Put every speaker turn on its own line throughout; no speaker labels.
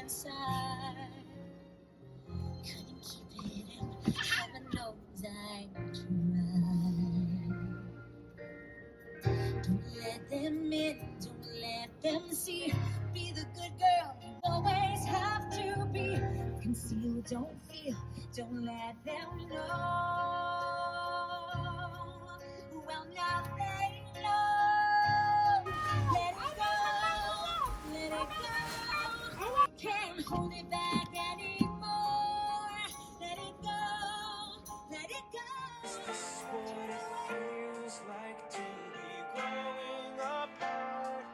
inside. Couldn't keep it in. Heaven knows I tried. Don't let them in. Don't let them see. Be the good girl you always have to be. Conceal, don't feel. Don't let them know. Well, now they know. Let it go. Let it go. Can't hold it back anymore. Let it go. Let it go.
Is this what it feels like to be growing apart?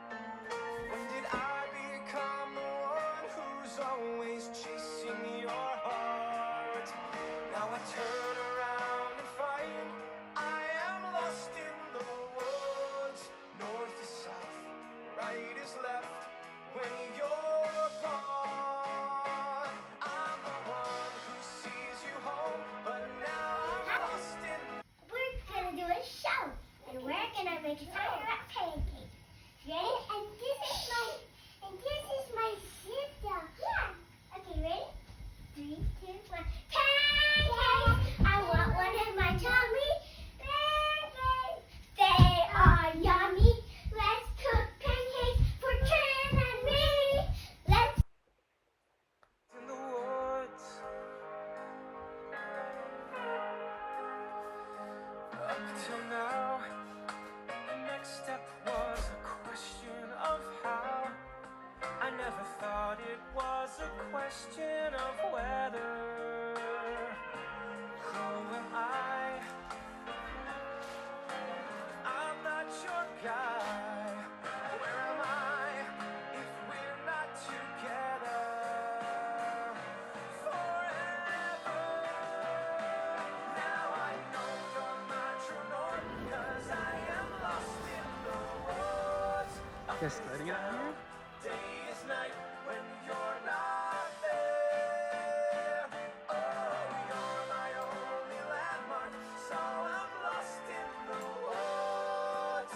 When did I become the one who's always chasing your heart? Now I turn around and find I am lost in the woods. North is south, right is left. When you're gone, I'm the one who sees you home, but now I'm lost in.
We're gonna do a show, and we're gonna make a chocolate pancake. Ready? And this is my sister. Yeah. Okay, ready? 3, 2, 1. Pancakes! I want one in my tummy. Pancakes! They are yummy. Let's cook pancakes for Trin and me. Let's.
In the woods. Up till now, the next step was a question of how. I never thought it was a question of whether. Who am I? I'm not your guy. Where am I if we're not together forever? Now I know you're not true north, 'cause I am lost in the woods.
Just starting it out here?
Day is night when you're not there. Oh, you're my only landmark, so I'm lost in the woods,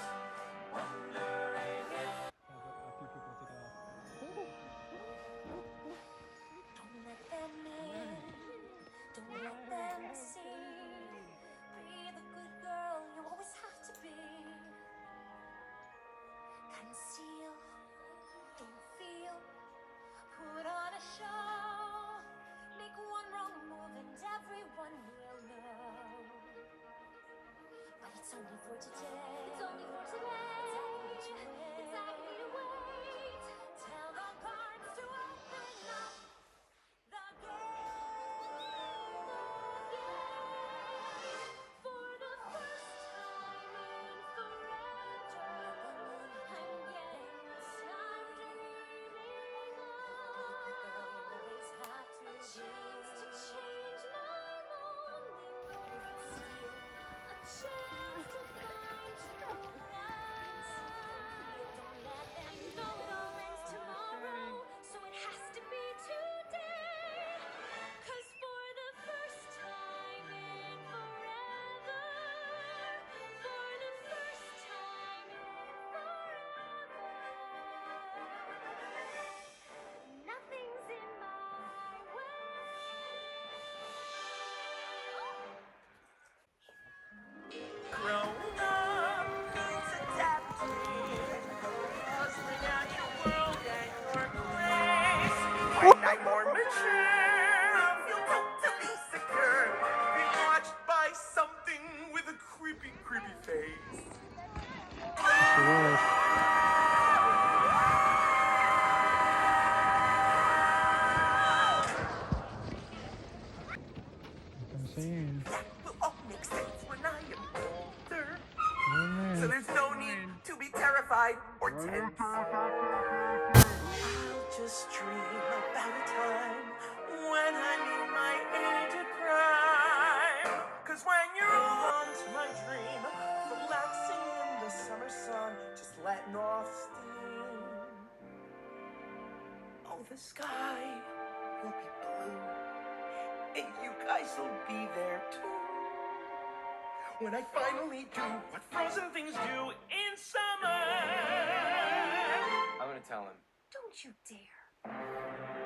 wondering if.
A few people take it off.
Don't let them in. Don't let them see. Be the good girl you always have to be. Conceal. Don't feel. Put on a show. Make one wrong move and everyone will know. But it's only for today. It's only for today. It's not for you to wait. Tell the cards to open up. The gate. For the first time in forever, I'm getting some dreaming of. A chance to change my loneliness. A chance to find true love. Don't let them know it ends tomorrow, so it has to be today. 'Cause for the first time in forever, for the first time in forever, nothing's in my way.
Growing up means adapting, hustling out your world and your place. When I'm more mature, I feel totally secure, being watched by something with a creepy, creepy face.
She was. I'm saying.
Will all make sense when I am older,
Oh, man.
so there's no need to be terrified or tense. I'll just dream about a time when I knew my age of prime. 'Cause when you're on to my dream, relaxing in the summer sun, just letting off steam. Oh, the sky will be blue, and you guys will be there too. When I finally do what frozen things do in summer. I'm gonna tell him.
Don't you dare.